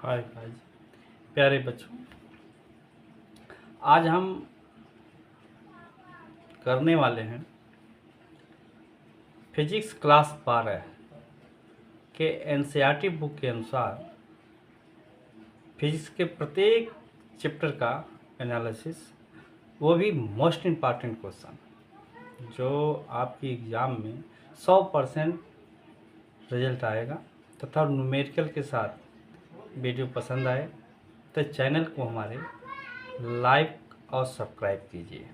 Hi guys, प्यारे बच्चों। आज हम करने वाले हैं फिजिक्स क्लास 12 के एनसीईआरटी बुक के अनुसार फिजिक्स के प्रत्येक चैप्टर का एनालिसिस, वो भी मोस्ट इम्पॉर्टेंट क्वेश्चन जो आपकी एग्ज़ाम में 100% रिजल्ट आएगा। तथा न्यूमेरिकल के साथ वीडियो पसंद आए तो चैनल को हमारे लाइक और सब्सक्राइब कीजिए।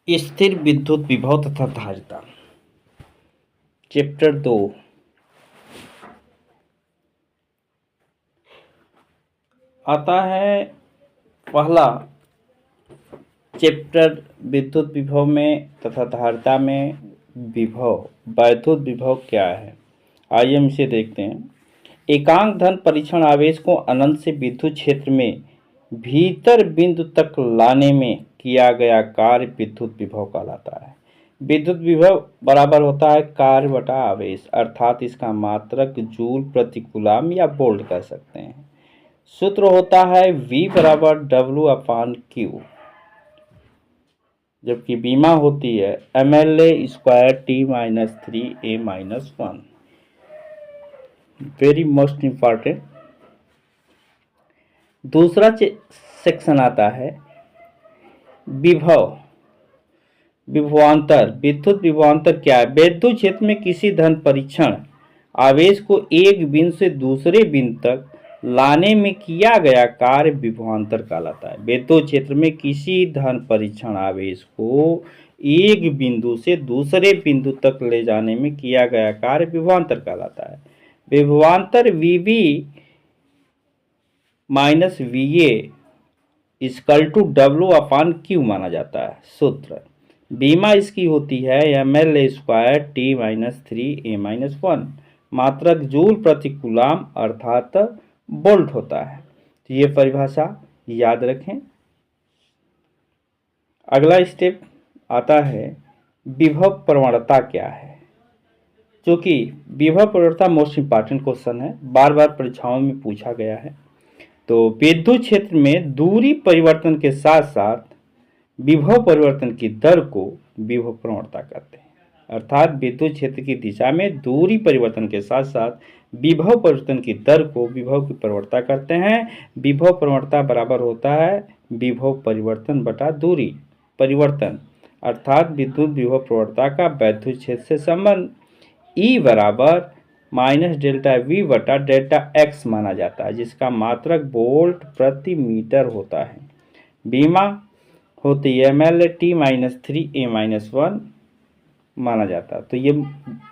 स्थिर विद्युत विभव तथा धारिता, चैप्टर 2। आता है पहला चैप्टर विद्युत विभव में तथा धारिता में विभव, वैद्युत विभव क्या है। आइए हम इसे देखते हैं। एकांक धन परीक्षण आवेश को अनंत से विद्युत क्षेत्र में भीतर बिंदु तक लाने में किया गया कार्य विद्युत विभव कहलाता है। विद्युत विभव बराबर होता है कार्य बटा आवेश, अर्थात इसका मात्रक जूल प्रति कूलम या वोल्ट कह सकते हैं। सूत्र होता है V बराबर W/Q, जबकि बीमा होती है mLA²T-3A-1। Very most important. दूसरा सेक्शन आता है विभव, विभवांतर। विद्युत विभवांतर क्या है। विद्युत क्षेत्र में किसी धन परीक्षण आवेश को एक बिंदु से दूसरे बिंदु तक लाने में किया गया कार्य विभवांतर कहलाता है। विद्युत क्षेत्र में किसी धन परीक्षण आवेश को एक बिंदु से दूसरे बिंदु तक ले जाने में किया गया कार्य विभवांतर कहलाता है। विभवांतर VB minus VA equal to W/Q माना जाता है। सूत्र बीमा इसकी होती है mLA²T-3A-1, मात्रक जूल प्रति कूलम अर्थात वोल्ट होता है। तो ये परिभाषा याद रखें। अगला स्टेप आता है विभव प्रवणता क्या है। क्योंकि विभव प्रवणता मोस्ट इंपॉर्टेंट क्वेश्चन है, बार बार परीक्षाओं में पूछा गया है। तो विद्युत क्षेत्र में दूरी परिवर्तन के साथ साथ विभव परिवर्तन की दर को विभव प्रवणता कहते हैं। अर्थात विद्युत क्षेत्र की दिशा में दूरी परिवर्तन के साथ साथ विभव परिवर्तन की दर को विभव की प्रवणता करते हैं। विभव प्रवणता बराबर होता है विभव परिवर्तन बटा दूरी परिवर्तन, अर्थात विद्युत विभव प्रवणता का वैद्युत क्षेत्र से संबंध E बराबर -ΔV बटा ΔX माना जाता है, जिसका मात्रक वोल्ट प्रति मीटर होता है। बीमा होती है mLA/T-3A-1 माना जाता है। तो ये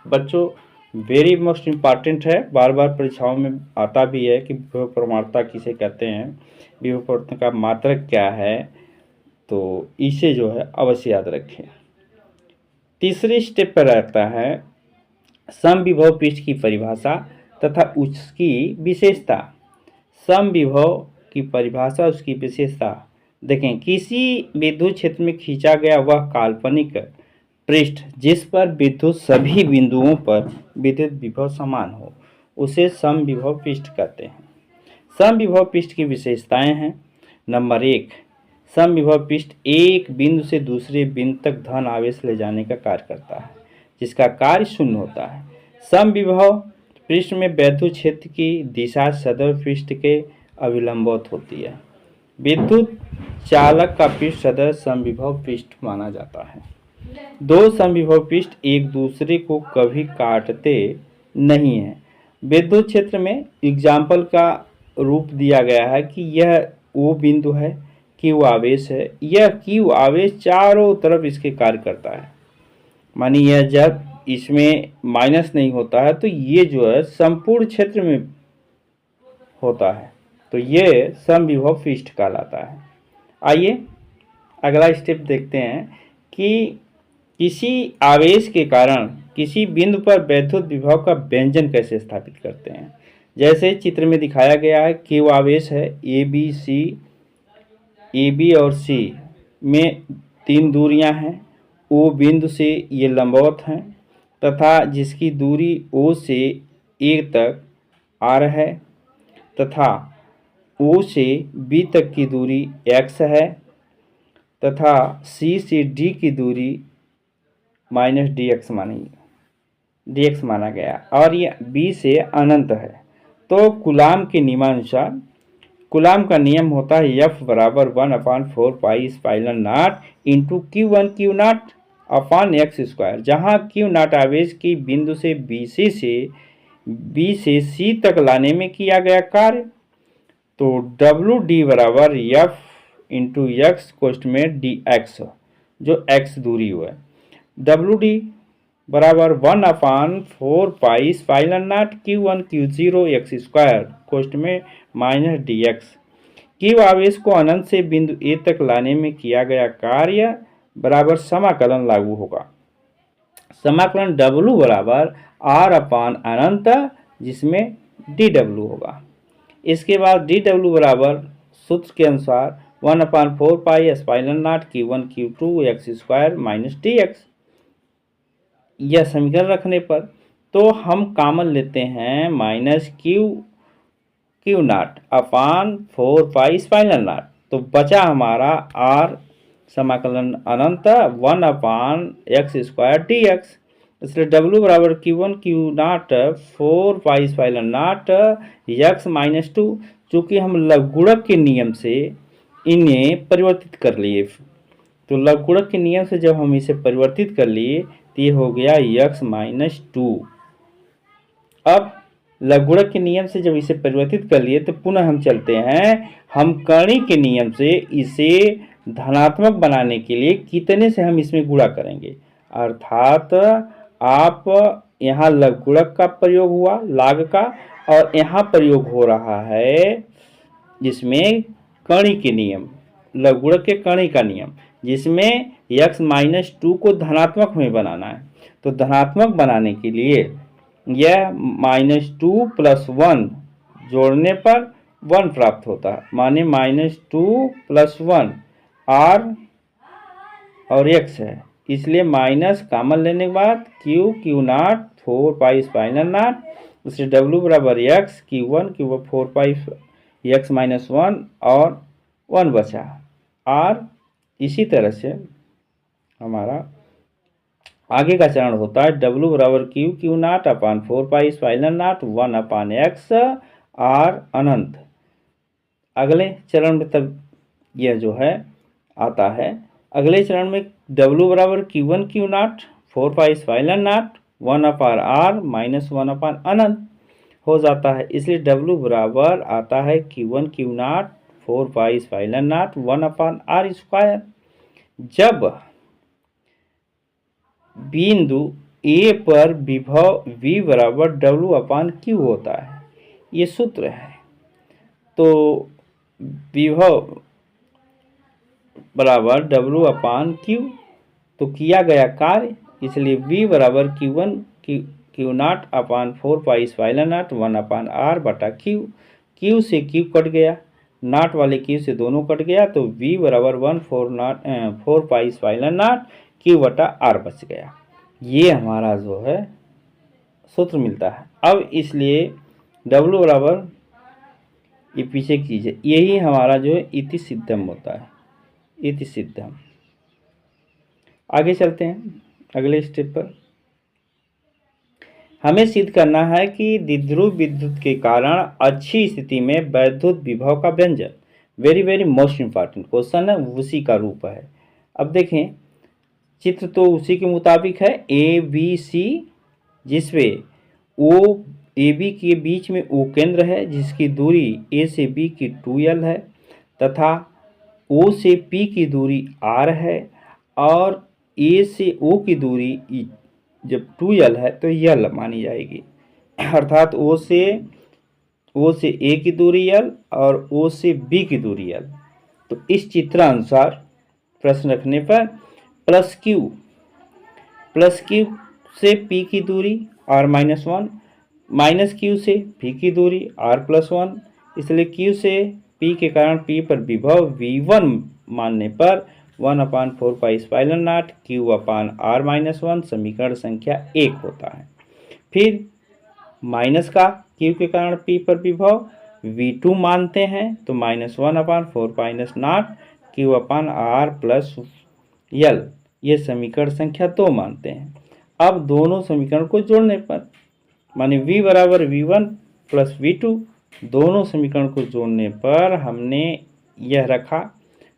बच्चों वेरी मोस्ट इम्पॉर्टेंट है, बार बार परीक्षाओं में आता भी है कि विभव प्रवणता किसे कहते हैं, विभव प्रवणता का मात्रक क्या है। तो इसे जो है अवश्य याद रखें। तीसरे स्टेप पर रहता है समविभव पृष्ठ की परिभाषा तथा उसकी विशेषता। समविभव की परिभाषा, उसकी विशेषता देखें। किसी विद्युत क्षेत्र में खींचा गया वह काल्पनिक पृष्ठ जिस पर विद्युत सभी बिंदुओं पर विद्युत विभव समान हो, उसे समविभव पृष्ठ कहते हैं। समविभव पृष्ठ की विशेषताएं हैं। नंबर 1, समविभव पृष्ठ एक बिंदु से दूसरे बिंदु तक धन आवेश ले जाने का कार्य करता है, जिसका कार्य शून्य होता है। समविभव पृष्ठ में वैद्युत क्षेत्र की दिशा सदैव पृष्ठ के अभिलंबवत होती है। विद्युत चालक का पृष्ठ सदैव समविभव पृष्ठ माना जाता है। दो समविभव पृष्ठ एक दूसरे को कभी काटते नहीं हैं। विद्युत क्षेत्र में एग्जाम्पल का रूप दिया गया है कि यह वो बिंदु है, क्यू आवेश है। यह क्यू आवेश चारों तरफ इसके कार्य करता है। मानिए यह जब इसमें माइनस नहीं होता है तो ये जो है संपूर्ण क्षेत्र में होता है, तो ये समविभव पृष्ठ कहलाता है। आइए अगला स्टेप देखते हैं कि किसी आवेश के कारण किसी बिंदु पर वैद्युत विभव का व्यंजन कैसे स्थापित करते हैं। जैसे चित्र में दिखाया गया है, क्यू आवेश है, ए बी और सी में 3 दूरियां हैं। ओ बिंदु से ये लंबवत हैं तथा जिसकी दूरी ओ से ए तक आर है तथा ओ से बी तक की दूरी एक्स है तथा सी से डी की दूरी माइनस डी एक्स माना गया और ये बी से अनंत है। तो कूलाम के नियमानुसार कूलाम का नियम होता है F बराबर 1/4 पाई स्पाइरल naught into Q1 Q naught upon x square, जहाँ Q नॉट आवेश की बिंदु से बी से सी तक लाने में किया गया कार्य। तो WD बराबर F इंटू एक्स कोष्ठ में dx, जो x दूरी हुआ है। WD बराबर 1/4 पाई स्पाइरल naught Q1 Q0 x square कोष्ठ में माइनस dx। क्यू आवेश को अनंत से बिंदु ए तक लाने में किया गया कार्य बराबर समाकलन लागू होगा। समाकलन W बराबर R अपान अनंत, जिसमें dW होगा। इसके बाद dW बराबर सूत्र के अनुसार 1/4 पाई स्पाइरल naught Q1 Q2 x square minus dx। यह समीकरण रखने पर तो हम कॉमन लेते हैं माइनस क्यू नॉट अपान 4 पाई स्पाइरल नॉट, तो बचा हमारा आर समाकलन अनंत 1/x स्क्वायर dx। इसलिए W बराबर Q1 Q नॉट 4 पाई स्पाइरल नॉट x माइनस 2। चूँकि हम लघुगुणक के नियम से इन्हें परिवर्तित कर लिए, तो लघुगुणक के नियम से जब हम इसे परिवर्तित कर लिए तो ये हो गया x माइनस 2। अब लघुगुणक के नियम से जब इसे परिवर्तित कर लिए तो पुनः हम चलते हैं, हम कर्णी के नियम से इसे धनात्मक बनाने के लिए कितने से हम इसमें गुणा करेंगे, अर्थात आप यहाँ लघुगुणक का प्रयोग हुआ लाग का, और यहाँ प्रयोग हो रहा है जिसमें कर्णी के नियम, लघुगुणक के कर्णी का नियम, जिसमें x माइनस 2 को धनात्मक में बनाना है। तो धनात्मक बनाने के लिए यह माइनस 2 प्लस 1 जोड़ने पर 1 प्राप्त होता है, माने माइनस 2 प्लस 1 r और x है। इसलिए माइनस कॉमन लेने के बाद क्यू नॉट 4 पाई स्पाइरल नॉट, उससे W बराबर x Q1 4 पाई x माइनस 1 और 1 बचा r। इसी तरह से हमारा आगे का चरण होता है W बराबर क्यू नॉट अपान 4 पाई स्पाइरल नॉट 1/x r अनंत। अगले चरण में तब यह जो है आता है, अगले चरण में W बराबर Q1 Q नॉट 4 पाई स्पाइरल नॉट 1/r माइनस 1 अनंत हो जाता है। इसलिए W बराबर आता है Q1 Q नॉट 4 पाई स्पाइरल नॉट 1/r स्क्वायर। जब बिंदु ए पर विभव V बराबर W/Q होता है, ये सूत्र है। तो विभव बराबर W/Q, तो किया गया कार्य, इसलिए V बराबर Q नॉट अपान 4 पाई स्पाइरल नॉट 1/r बटा Q। Q से Q कट गया, नॉट वाले Q से दोनों कट गया, तो V बराबर 4 पाई स्पाइरल नॉट Q बटा R बच गया। ये हमारा जो है सूत्र मिलता है। अब इसलिए W बराबर ये पीछे कीजिए, यही हमारा जो है इति सिद्धम होता है, इति सिद्धम। आगे चलते हैं अगले स्टेप पर। हमें सिद्ध करना है कि द्विध्रुव विद्युत के कारण अच्छी स्थिति में वैद्युत विभव का व्यंजन, वेरी मोस्ट इंपॉर्टेंट क्वेश्चन है, उसी का रूप है। अब देखें चित्र तो उसी के मुताबिक है A B C, जिसमें O ए बी के बीच में ओ केंद्र है जिसकी दूरी ए से बी की 2l है तथा ओ से पी की दूरी r है और ए से ओ की दूरी जब 2l है तो l मानी जाएगी, अर्थात ओ से ए की दूरी l और ओ से बी की दूरी l। तो इस चित्रानुसार प्रश्न रखने पर प्लस क्यू से पी की दूरी r-1, माइनस क्यू से पी की दूरी r+1, इसलिए क्यू से पी के कारण पी पर विभव v1 मानने पर 1/4 पाई एप्सिलॉन नॉट q/r-1 समीकरण संख्या 1 होता है। फिर माइनस का क्यू के कारण पी पर विभव v2 मानते हैं तो -1/4 पाई नॉट q/r+l, ये समीकरण संख्या 2 मानते हैं। अब दोनों समीकरण को जोड़ने पर माने v बराबर v1 प्लस v2, दोनों समीकरण को जोड़ने पर हमने यह रखा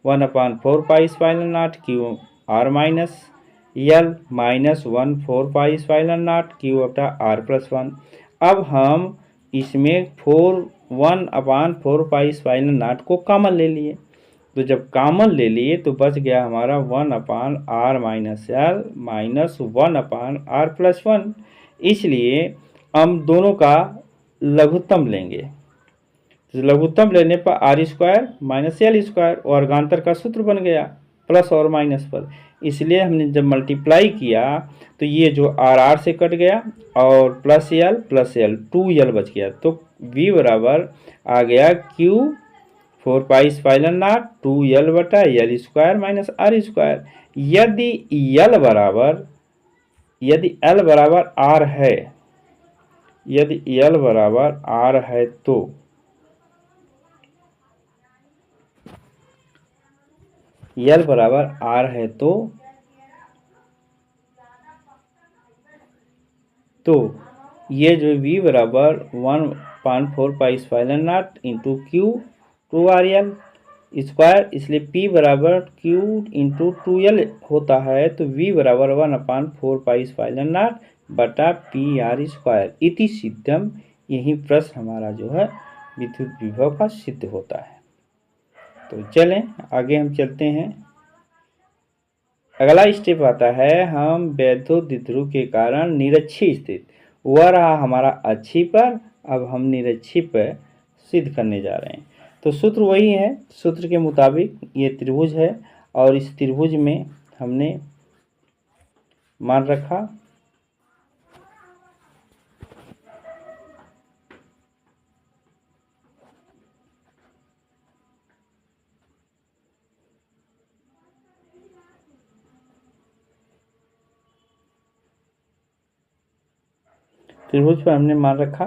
1/4 पाई epsilon not q/r-l -1/4 pi epsilon not q/r+1। अब हम इसमें 1/4 पाई एप्सिलॉन नॉट को कॉमन ले लिए, तो जब कॉमन ले लिए तो बच गया हमारा 1/r-l माइनस 1/r+1। इसलिए हम दोनों का लघुत्तम लेंगे, तो लघुत्तम लेने पर r² माइनस l² वर्गांतर का सूत्र बन गया प्लस और माइनस पर। इसलिए हमने जब मल्टीप्लाई किया तो ये जो r से कट गया और प्लस l 2l बच गया, तो v बराबर आ गया q/4 pi epsilon not 2l/l² minus r²। यदि l बराबर r है, यदि l बराबर r है तो l बराबर r है तो ये जो v बराबर 1/4 पाई epsilon not into q/2rl square, इसलिए p बराबर q इंटू 2l होता है, तो v बराबर 1/4 पाई एप्सिलॉन नॉट बटा pr²। इति सिद्धम, यही प्रश्न हमारा जो है विद्युत विभव का सिद्ध होता है। तो चलें आगे हम चलते हैं। अगला स्टेप आता है, हम वैद्युत द्विध्रुव के कारण निरक्षी स्थित, वह रहा हमारा अक्षी पर, अब हम निरक्षी पर सिद्ध करने जा रहे हैं। तो सूत्र वही है, सूत्र के मुताबिक ये त्रिभुज है और इस त्रिभुज में हमने मान रखा त्रिभुज पर हमने मान रखा।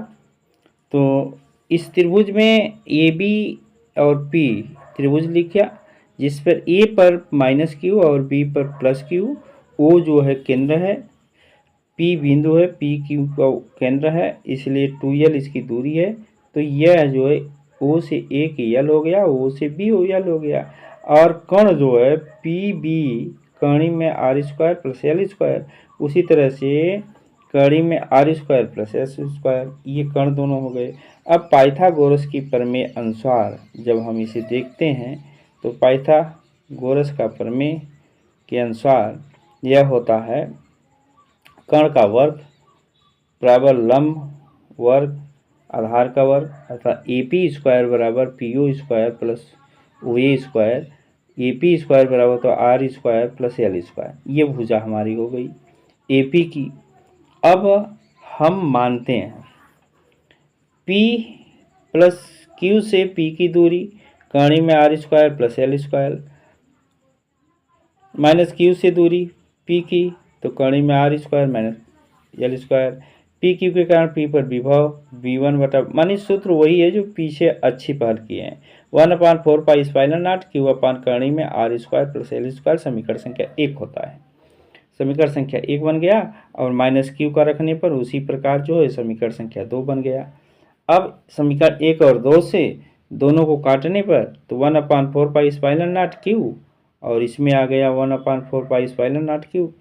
तो इस त्रिभुज में ए बी और पी त्रिभुज लिखा, जिस पर ए पर माइनस क्यू और बी पर प्लस क्यू, ओ जो है केंद्र है, पी बिंदु है, पी क्यू का केंद्र है, इसलिए 2l इसकी दूरी है। तो यह जो है ओ से ए की l हो गया, ओ से बी l हो गया, और कण जो है पी बी कणी में r² प्लस l², उसी तरह से कड़ी में r² प्लस s², ये कण दोनों हो गए। अब पाइथागोरस की प्रमेय अनुसार जब हम इसे देखते हैं तो पाइथागोरस का प्रमेय के अनुसार यह होता है कण का वर्ग बराबर लंब वर्ग आधार का वर्ग, अर्थात AP² बराबर PO² प्लस OA², AP² बराबर तो r² प्लस l², ये भुजा हमारी हो गई AP की। अब हम मानते हैं P प्लस Q से P की दूरी कणी में r² plus l², minus Q से दूरी P की तो कणी में r² minus l², P Q के कारण P पर विभव v1 बटा, मानी सूत्र वही है जो पीछे अच्छी पहल किए हैं, 1/4 पाई एप्सिलॉन नॉट q/ कणी में r² प्लस l², समीकरण संख्या 1 होता है। समीकरण संख्या 1 बन गया और माइनस क्यू का रखने पर उसी प्रकार जो है समीकरण संख्या 2 बन गया। अब समीकरण 1 और 2 से दोनों को काटने पर तो 1/4 पाई एप्सिलॉन नॉट क्यू और इसमें आ गया 1/4 पाई एप्सिलॉन नॉट क्यू,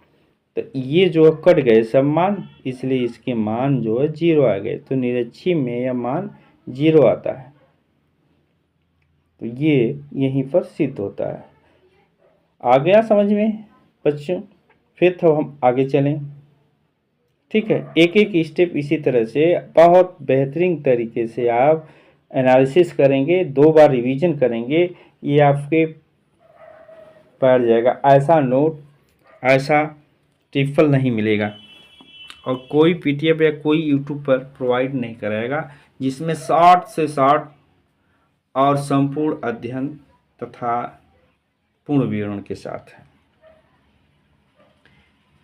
तो ये जो कट गए सब मान, इसलिए इसके मान जो है 0 आ गए। तो निरक्षी में यह मान 0 आता है। तो ये यहीं पर सिद्ध होता है। आ गया समझ में बच्चों? फिर तो हम आगे चलें। ठीक है, एक एक स्टेप इसी तरह से बहुत बेहतरीन तरीके से आप एनालिसिस करेंगे, 2 बार रिवीजन करेंगे, ये आपके बैठ जाएगा। ऐसा नोट, ऐसा टिफल नहीं मिलेगा और कोई पीटीएफ या कोई यूट्यूब पर प्रोवाइड नहीं कराएगा जिसमें शॉर्ट से शॉर्ट और संपूर्ण अध्ययन तथा पूर्ण विवरण के साथ है।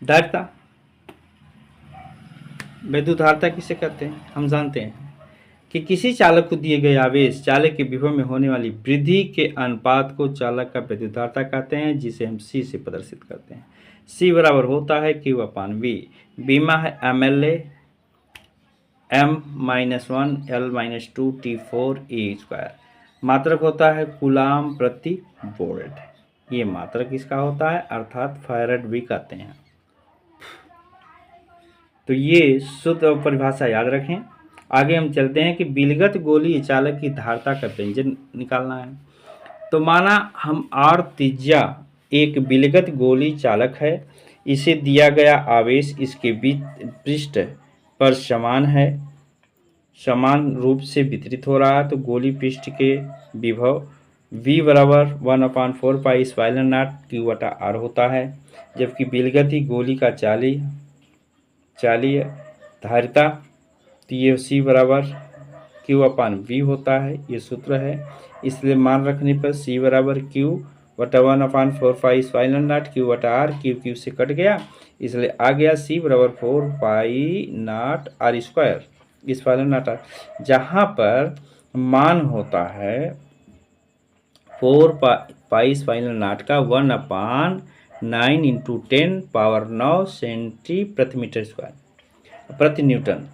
धारिता, वैद्युत धारिता किसे कहते हैं? हम जानते हैं कि किसी चालक को दिए गए आवेश चालक के विभव में होने वाली वृद्धि के अनुपात को चालक का वैद्युत धारिता कहते हैं, जिसे हम सी से प्रदर्शित करते हैं। सी बराबर होता है Q/V। बीमा है MLA M-1 L-2 T4 E²। मात्रक होता है कूलाम प्रति वोल्ट। ये मात्रक इसका होता है, अर्थात फैराड भी कहते हैं। तो ये शुद्ध परिभाषा याद रखें। आगे हम चलते हैं कि विलगत गोलीय चालक की धारिता का व्यंजन निकालना है। तो माना हम R त्रिज्या एक विलगत गोली चालक है, इसे दिया गया आवेश इसके बीच पृष्ठ पर समान रूप से वितरित हो रहा है। तो गोली पृष्ठ के विभव V बराबर 1/4 पाई एप्सिलॉन नॉट Q/R होता है, जबकि विलगत गोली का चालीय धारिता तो ये C बराबर Q/V होता है। ये सूत्र है, इसलिए मान रखने पर C बराबर Q/1/4 pi epsilon naught Q/R। Q से कट गया, इसलिए आ गया C बराबर 4 pi naught R² epsilon naught R, जहाँ पर मान होता है 4 पाई एप्सिलॉन नॉट का 1/9 × 10⁹ सेंटी प्रति मीटर स्क्वायर प्रति न्यूटन।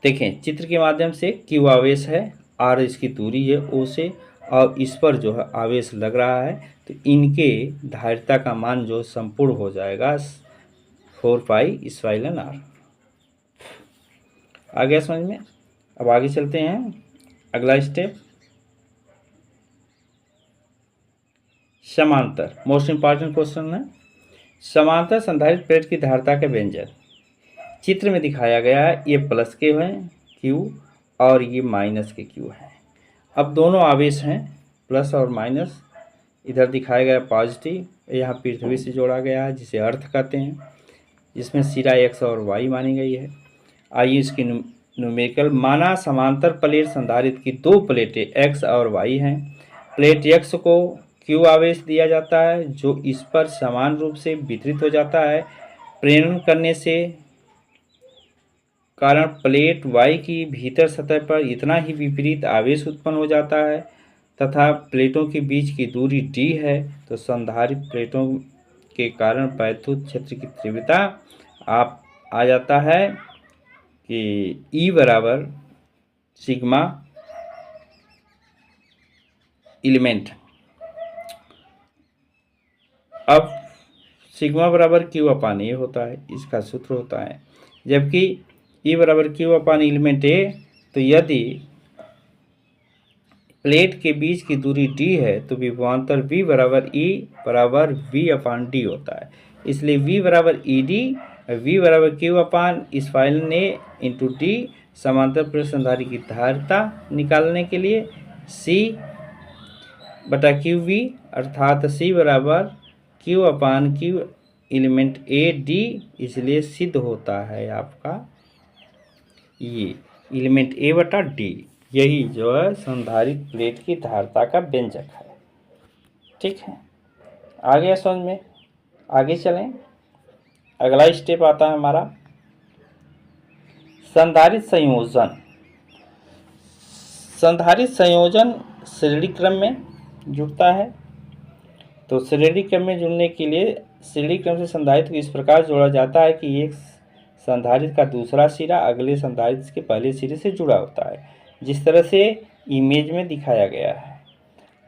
देखें चित्र के माध्यम से Q आवेश है, R इसकी दूरी है O से, और इस पर जो है आवेश लग रहा है, तो इनके धारिता का मान जो संपूर्ण हो जाएगा 4 पाई एप्सिलॉन R। आ गया समझ में? अब आगे चलते हैं। अगला स्टेप समांतर, मोस्ट इंपॉर्टेंट क्वेश्चन है। समांतर संधारित्र प्लेट की धारिता का व्यंजन चित्र में दिखाया गया है। ये प्लस के हैं Q और ये माइनस के Q है। अब दोनों आवेश हैं प्लस और माइनस, इधर दिखाया गया पॉजिटिव, यहाँ पृथ्वी से जोड़ा गया है जिसे अर्थ कहते हैं, जिसमें सिरा X और Y मानी गई है। आइए इसकी न्यूमेरिकल। माना समांतर प्लेट संधारित्र की 2 प्लेटें X और Y हैं। प्लेट X को Q आवेश दिया जाता है जो इस पर समान रूप से वितरित हो जाता है। प्रेरण करने से कारण प्लेट Y की भीतर सतह पर इतना ही विपरीत आवेश उत्पन्न हो जाता है तथा प्लेटों के बीच की दूरी d है। तो संधारित्र प्लेटों के कारण वैद्युत क्षेत्र की तीव्रता आप आ जाता है कि E बराबर सिग्मा एलिमेंट। अब सिग्मा बराबर Q/A होता है, इसका सूत्र होता है, जबकि E बराबर Q/A। तो यदि प्लेट के बीच की दूरी d है तो विभवांतर V बराबर E बराबर V/D होता है। इसलिए V बराबर ED, V बराबर Q/A इंटू D। समांतर प्लेट संधारित्र की धारिता निकालने के लिए C/QV अर्थात C बराबर Q/Q एलिमेंट AD, इसलिए सिद्ध होता है आपका ये एलिमेंट A/D। यही जो है संधारित्र प्लेट की धारिता का व्यंजक है। ठीक है, आ गया समझ में? आगे चलें। अगला स्टेप आता है हमारा संधारित्र संयोजन। संधारित्र संयोजन श्रेणी क्रम में जुड़ता है। तो श्रेणी क्रम में जुड़ने के लिए श्रेणी क्रम से संधारित्र को इस प्रकार जोड़ा जाता है कि एक संधारित्र का दूसरा सिरा अगले संधारित्र के पहले सिरे से जुड़ा होता है, जिस तरह से इमेज में दिखाया गया है।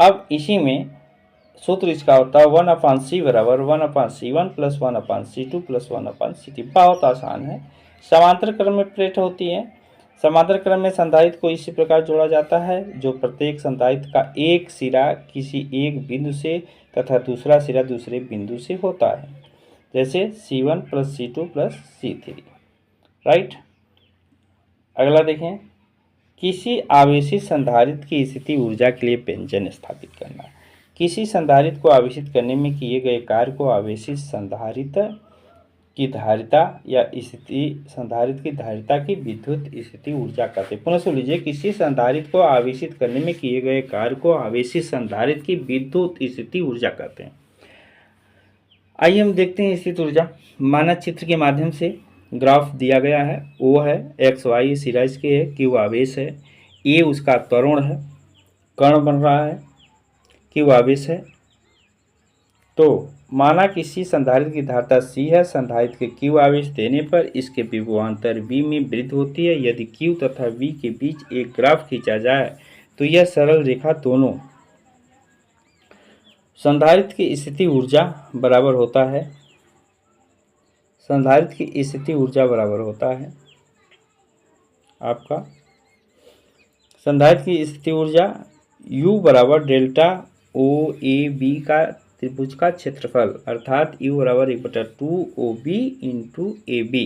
अब इसी में सूत्र इसका होता है 1/c बराबर 1/c1 plus 1/c2 plus 1/c3। बहुत आसान है। समांतर क्रम में प्लेट होती है। समांतर क्रम में संधारित्र को इसी प्रकार जोड़ा जाता है जो प्रत्येक संधारित्र का एक सिरा किसी एक बिंदु से तथा दूसरा सिरा दूसरे बिंदु से होता है, जैसे C1 plus C2 plus C3। Right. अगला देखें, किसी आवेशित संधारित्र की स्थिति ऊर्जा के लिए व्यंजन स्थापित करना। किसी संधारित्र को आवेशित करने में किए गए कार्य को आवेशित संधारित्र की धारिता या स्थिति संधारित्र की धारिता की विद्युत स्थिति ऊर्जा कहते हैं। पुनः सुन लीजिए, किसी संधारित्र को आवेशित करने में किए गए कार्य को आवेशित संधारित्र की विद्युत स्थिति ऊर्जा कहते हैं। आइए हम देखते हैं स्थिति ऊर्जा। मानक चित्र के माध्यम से ग्राफ दिया गया है। O है, एक्स वाई सिरा इसके है, Q आवेश है, A उसका त्वरण है, कण बन रहा है, Q आवेश है। तो माना किसी संधारित्र की धारिता C है, संधारित्र के Q आवेश देने पर इसके विभवांतर V में वृद्धि होती है। यदि Q तथा V के बीच एक ग्राफ खींचा जाए तो यह सरल रेखा दोनों संधारित्र की स्थिति ऊर्जा बराबर होता है। संधारित्र की स्थिति ऊर्जा बराबर होता है आपका संधारित्र की स्थिति ऊर्जा U बराबर डेल्टा OAB का त्रिभुज का क्षेत्रफल, अर्थात U बराबर 1/2 OB इंटू AB,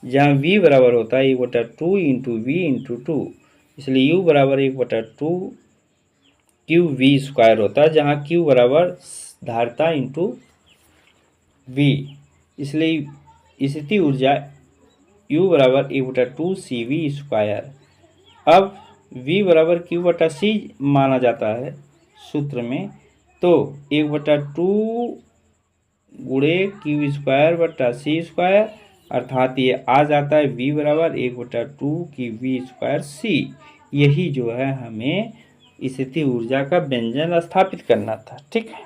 जहाँ V बराबर होता है 1/2 इंटू V इंटू 2, इसलिए U बराबर 1/2 QV स्क्वायर होता है, जहाँ Q बराबर धारिता इंटू V, इसलिए स्थिति ऊर्जा U बराबर 1/2 CV स्क्वायर। अब V बराबर Q/C माना जाता है सूत्र में, तो 1/2 गुणे Q स्क्वायर बटा C स्क्वायर, अर्थात ये आ जाता है V बराबर 1/2 की V स्क्वायर C। यही जो है हमें स्थिति ऊर्जा का व्यंजन स्थापित करना था। ठीक है,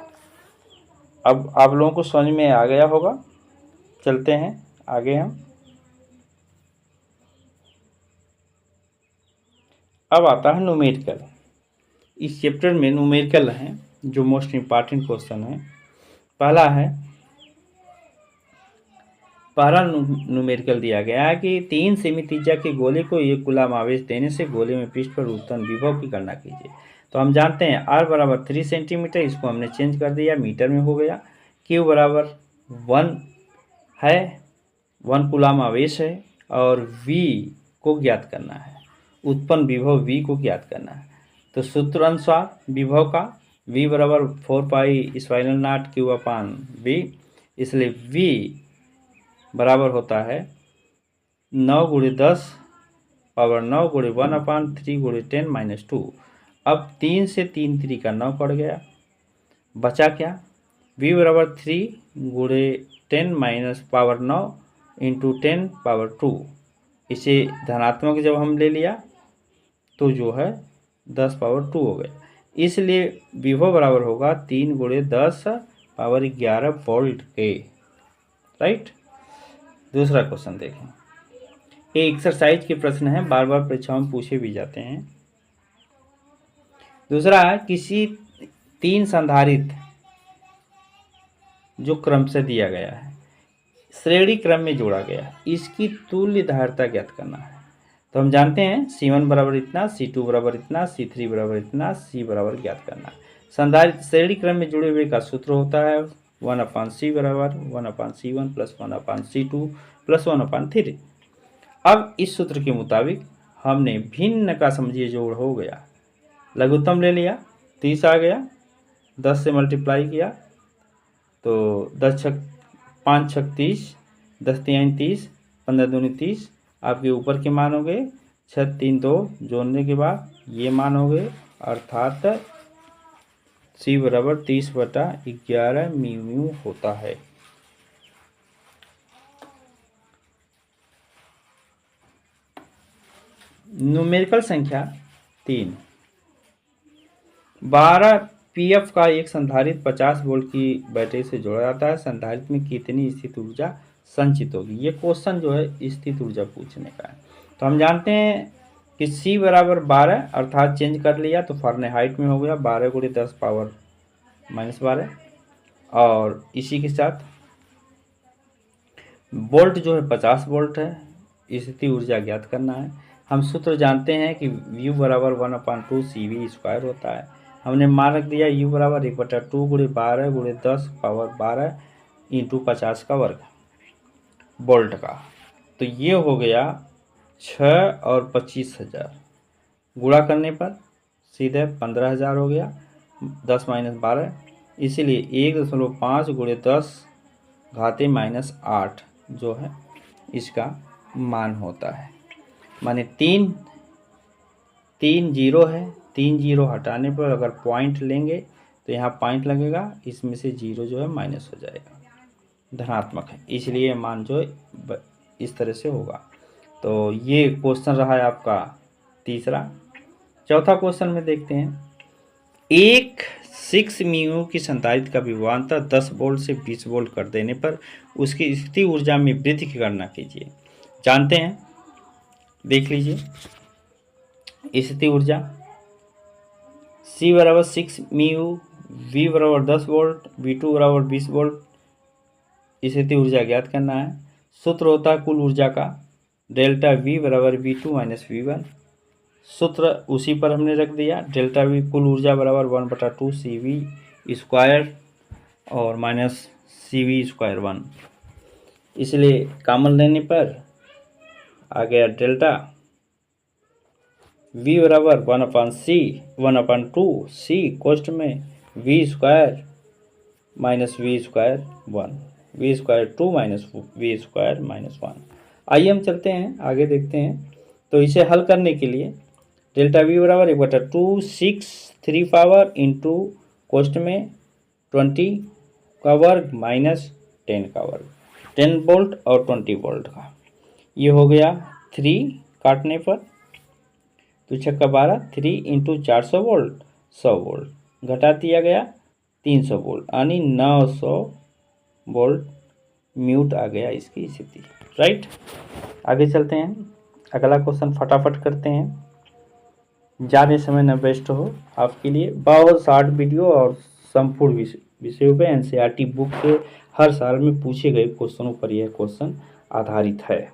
अब आप लोगों को समझ में आ गया होगा। चलते हैं आगे हम। अब आता है न्यूमेरिकल। इस चैप्टर में न्यूमेरिकल हैं जो मोस्ट इम्पॉर्टेंट क्वेश्चन है। पहला न्यूमेरिकल दिया गया है कि 3 सेमी त्रिज्या के गोले को 1 कूलम आवेश देने से गोले में पृष्ठ पर उत्पन्न विभव की गणना कीजिए। तो हम जानते हैं R बराबर 3 सेंटीमीटर, इसको हमने चेंज कर दिया, मीटर में हो गया। Q बराबर 1 है, 1 कूलम आवेश है, और V को ज्ञात करना है, उत्पन्न विभव V को ज्ञात करना है। तो सूत्र अनुसार विभव का V बराबर 4πε0 Q/V, इसलिए V बराबर होता है 9 गुणे 10 पावर 9 गुणे 1/3 गुणे 10 - 2। अब 3 से 3 3 का 9 कट गया, बचा क्या? V बराबर 3 गुणे 10 पावर 9 इंटू 10 पावर 2। इसे धनात्मक जब हम ले लिया तो जो है 10 पावर 2 हो गया, इसलिए विभव बराबर होगा 3 गुणे 10 पावर 11 वोल्ट के। राइट। दूसरा क्वेश्चन देखें। ये एक्सरसाइज के प्रश्न हैं, बार बार परीक्षाओं में पूछे भी जाते हैं। दूसरा है, किसी 3 संधारित्र जो क्रम से दिया गया है, श्रेणी क्रम में जोड़ा गया है, इसकी तुल्य धारिता ज्ञात करना है। तो हम जानते हैं C1 बराबर इतना, C2 बराबर इतना, C3 बराबर इतना, C बराबर ज्ञात करना है। संधारित्र श्रेणी क्रम में जुड़े हुए का सूत्र होता है 1/C बराबर 1/C1 प्लस 1/C2 प्लस 1/3। अब इस सूत्र के मुताबिक हमने भिन्न का समझिए जोड़ हो गया, लघुत्तम ले लिया, 30 आ गया, 10 से मल्टीप्लाई किया तो 5 छक 30, 10 3 30, 15 दूनी 30, आपके ऊपर के मान हो गए 6 3 2, जोड़ने के बाद ये मान हो गए, अर्थात C बराबर 30/11 म्यू होता है। न्यूमेरिकल संख्या 3। 12 PF का एक संधारित्र 50 वोल्ट की बैटरी से जोड़ा जाता है। संधारित्र में कितनी स्थित ऊर्जा संचित होगी? ये क्वेश्चन जो है स्थित ऊर्जा पूछने का है। तो हम जानते हैं कि C बराबर 12, अर्थात चेंज कर लिया तो फारेनहाइट में हो गया 12 गुणे 10 पावर -12 और इसी के साथ वोल्ट जो है 50 वोल्ट है। स्थिति ऊर्जा ज्ञात करना है। हम सूत्र जानते हैं कि U बराबर 1/2 CV² होता है। हमने मान रख दिया U बराबर 1/2 × 12 × 10 पावर 12 इंटू 50 का वर्ग वोल्ट का। तो ये हो गया 6 और 25,000 गुणा करने पर सीधे 15,000 हो गया। 10 - 12 इसीलिए 1.5 × 10 घाते -8 जो है इसका मान होता है। माने 3 जीरो है, 3 जीरो हटाने पर अगर पॉइंट लेंगे तो यहाँ पॉइंट लगेगा, इसमें से जीरो जो है माइनस हो जाएगा, धनात्मक है, इसलिए मान जो इस तरह से होगा। तो ये क्वेश्चन रहा है आपका तीसरा। चौथा क्वेश्चन में देखते हैं, एक 6 म्यू की संधारित्र का विभवांतर 10 वोल्ट से 20 वोल्ट कर देने पर उसकी स्थिति ऊर्जा में वृद्धि की गणना कीजिए। जानते हैं, देख लीजिए स्थिति ऊर्जा C बराबर 6 म्यू, V बराबर 10 वोल्ट, V2 बराबर 20 वोल्ट। स्थिति ऊर्जा ज्ञात करना है। सूत्र होता है कुल ऊर्जा का, डेल्टा V बराबर V2 - V1। सूत्र उसी पर हमने रख दिया, डेल्टा V कुल ऊर्जा बराबर 1/2 CV² और माइनस CV²1। इसलिए कॉमन लेने पर आ गया डेल्टा V बराबर 1/2 C कोष्ठ में V² -V²1 V²2 - V² -1। आइए हम चलते हैं आगे देखते हैं। तो इसे हल करने के लिए डेल्टा V बराबर 1/2 6 3 पावर इंटू कोष्ठ में 20 का वर्ग -10 का वर्ग, 10 वोल्ट और 20 वोल्ट का। ये हो गया 3 काटने पर तो 6 × 12 3 इंटू 400 वोल्ट 100 वोल्ट घटा दिया गया 300 वोल्ट, यानी 900 वोल्ट म्यूट आ गया इसकी स्थिति। राइट, आगे चलते हैं। अगला क्वेश्चन फटाफट करते हैं, ज़्यादा समय न वेस्ट हो आपके लिए। बहुत शॉर्ट वीडियो और संपूर्ण विषयों पे NCERT बुक के हर साल में पूछे गए क्वेश्चनों पर यह क्वेश्चन आधारित है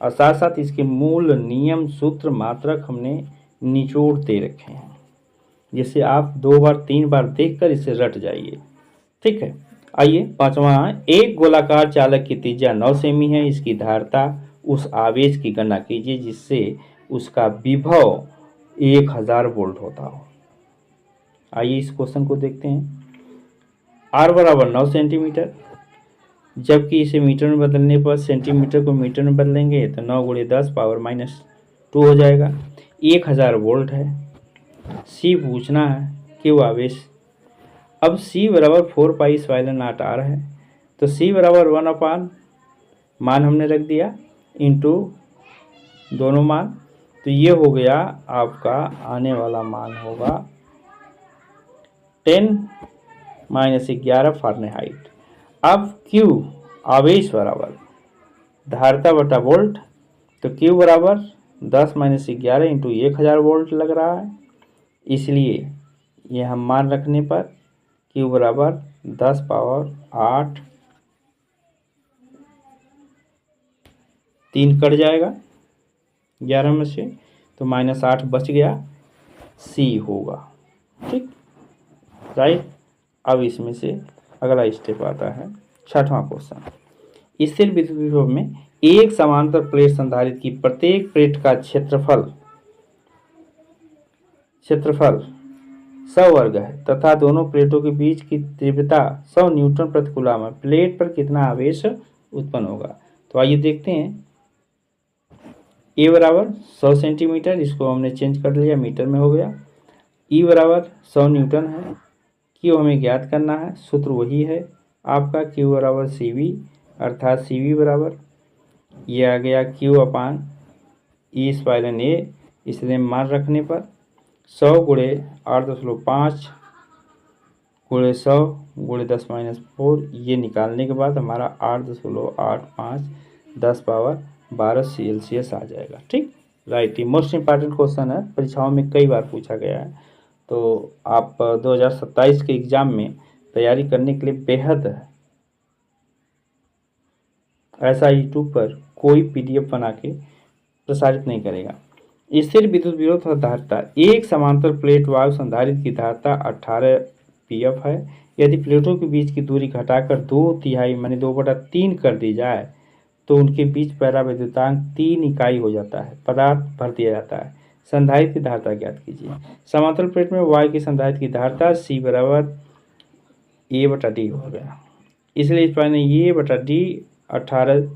और साथ साथ इसके मूल नियम सूत्र मात्रक हमने निचोड़ दे रखे हैं, जिससे आप 2 बार 3 बार देखकर इसे रट जाइए। ठीक है, आइए पांचवा, एक गोलाकार चालक की त्रिज्या 9 सेमी है, इसकी धारिता उस आवेश की गणना कीजिए जिससे उसका विभव 1000 वोल्ट होता हो। आइए इस क्वेश्चन को देखते हैं। R बराबर 9 सेंटीमीटर, जबकि इसे मीटर में बदलने पर सेंटीमीटर को मीटर में बदलेंगे तो 9 × 10 पावर -2 हो जाएगा। 1000 वोल्ट है। C पूछना है कि वो आवेश, अब C बराबर 4πε0r है, तो C बराबर 1/, मान हमने रख दिया, इंटू दोनों मान, तो ये हो गया आपका आने वाला मान होगा 10 - 11 फ़ारेनहाइट। अब Q आवेश बराबर धारिता बटा वोल्ट, तो Q बराबर 10 - 11 इंटू 1000 वोल्ट लग रहा है, इसलिए ये हम मान रखने पर Q बराबर 10 पावर 8, 3 कट जाएगा 11 में से, तो -8 बच गया, C होगा। ठीक, राइट। अब इसमें से अगला स्टेप आता है छठवां क्वेश्चन। स्थिर विद्युत विभव में एक समांतर प्लेट संधारित्र की प्रत्येक प्लेट का क्षेत्रफल 100 वर्ग है तथा दोनों प्लेटों के बीच की तीव्रता 100 न्यूटन प्रति कूलम है। प्लेट पर कितना आवेश उत्पन्न होगा? तो आइए देखते हैं। ए बराबर 100 सेंटीमीटर, इसको हमने चेंज कर लिया, मीटर में हो गया। ई बराबर 100 न्यूटन है। क्यू हमें ज्ञात करना है, सूत्र वही है आपका, क्यू बराबर CV, अर्थात CV बराबर ये आ गया Q/E²A, इसलिए मान रखने पर 100 × 8.5 × 100 × 10-4, ये निकालने के बाद हमारा 8.85 10 पावर 12 सेल्सियस आ जाएगा। ठीक, राइट। ये मोस्ट इम्पॉर्टेंट क्वेश्चन है, परीक्षाओं में कई बार पूछा गया है। तो आप 2027 के एग्ज़ाम में तैयारी करने के लिए बेहद ऐसा यूट्यूब पर कोई पीडीएफ बना के प्रसारित नहीं करेगा। स्थिर विद्युत विरोध और धारिता। एक समांतर प्लेट वायु संधारित्र की धारिता 18 पीएफ है। यदि प्लेटों के बीच की दूरी घटाकर 2/3 मानी 2/3 कर दी जाए तो उनके बीच परावैद्युतांक 3 इकाई हो जाता है। पदार्थ भर दिया जाता है। संधारित्र की धारिता ज्ञात कीजिए। समांतर प्लेट में वायु की संधारित्र की धारिता C बराबर A/D हो गया, इसलिए इस पानी A/D 18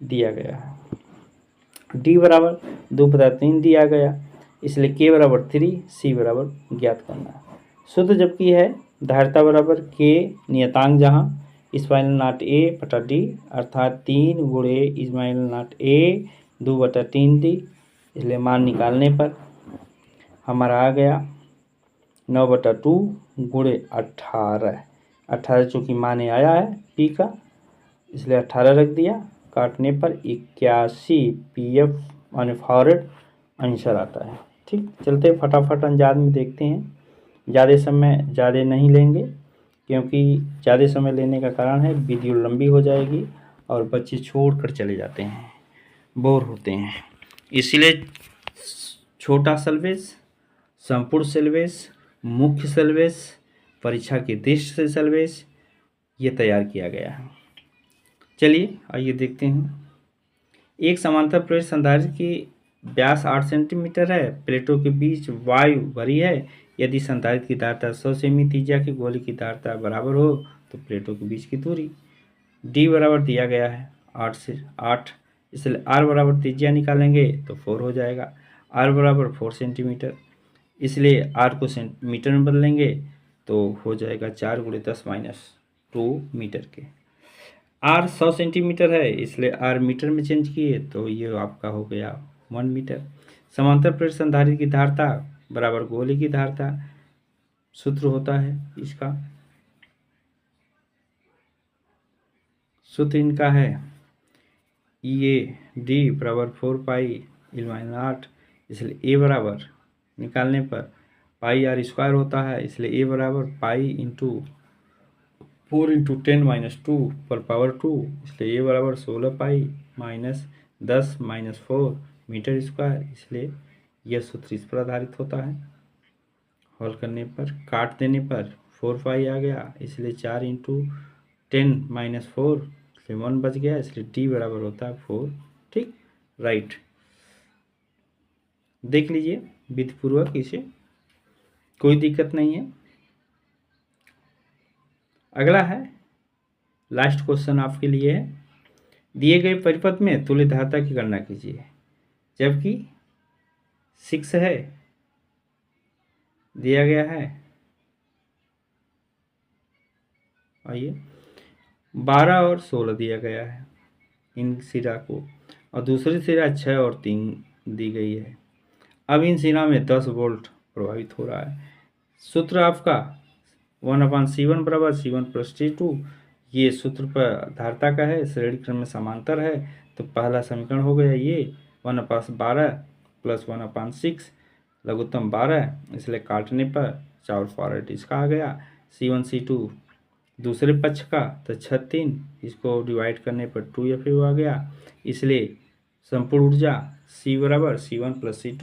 दिया गया है। D बराबर 2/3 दिया गया, इसलिए K बराबर 3, C बराबर ज्ञात करना है। शुद्ध जबकि है धारिता बराबर K नियतांक जहाँ इस्माइल नॉट A/D अर्थात 3 गुणे इस्माइल नॉट A 2/3D, इसलिए मान निकालने पर हमारा आ गया 9/2 गुणे 18 चूँकि माने आया है P का, इसलिए 18 रख दिया। काटने पर 81 पीएफ माने फॉरवर्ड आंसर आता है। ठीक, चलते फटाफट अंदाज में देखते हैं। ज़्यादा समय ज़्यादा नहीं लेंगे क्योंकि ज़्यादा समय लेने का कारण है वीडियो लंबी हो जाएगी और बच्चे छोड़ कर चले जाते हैं, बोर होते हैं। इसीलिए छोटा सिलेबस, संपूर्ण सिलेबस, मुख्य सिलेबस, परीक्षा के दृष्टि से सिलेबस ये तैयार किया गया है। चलिए आइए देखते हैं। एक समांतर प्लेट संधारित्र की व्यास 8 सेंटीमीटर है। प्लेटों के बीच वायु भरी है। यदि संधारित्र की धारिता 100 सेमी त्रिज्या की गोली की धारिता बराबर हो तो प्लेटों के बीच की दूरी D बराबर दिया गया है 8 से 8, इसलिए R बराबर त्रिज्या निकालेंगे तो 4 हो जाएगा। R बराबर 4 सेंटीमीटर, इसलिए R को सेंटीमीटर में बदलेंगे तो हो जाएगा 4 × 10-2 मीटर के। R 100 सेंटीमीटर है, इसलिए R मीटर में चेंज किए तो ये आपका हो गया 1 मीटर। समांतर प्लेट संधारित्र की धारिता बराबर गोले की धारिता। सूत्र होता है इसका, सूत्र इनका है EAD बराबर 4π/0, इसलिए A बराबर निकालने पर πr² होता है, इसलिए A बराबर पाई इंटू 4 × 10-2 पर पावर 2, इसलिए A बराबर 16π-10-4 मीटर स्क्वायर, इसलिए यह सूत्र इस पर आधारित होता है। हल करने पर काट देने पर 4π आ गया, इसलिए 4 × 10-4, इसलिए 1 बच गया, इसलिए D बराबर होता है 4। ठीक, राइट। देख लीजिए विधिपूर्वक इसे, कोई दिक्कत नहीं है। अगला है लास्ट क्वेश्चन आपके लिए है। दिए गए परिपथ में तुल्य धारिता की गणना कीजिए। जबकि 6 है दिया गया है, आइए 12 और 16 दिया गया है इन सिरा को, और दूसरी सिरा 6 और 3 दी गई है। अब इन सिरा में 10 वोल्ट प्रभावित हो रहा है। सूत्र आपका 1/C1 बराबर C1 + T2, ये सूत्र पर धारिता का है, श्रेणी क्रम में समांतर है, तो पहला समीकरण हो गया ये 1/12 + 1/6 लघुत्तम 12, इसलिए काटने पर 4 फॉरवर्ड इसका आ गया। C1 C2 दूसरे पक्ष का तो 36, इसको डिवाइड करने पर 2F आ गया, इसलिए संपूर्ण ऊर्जा C बराबर C1 + C2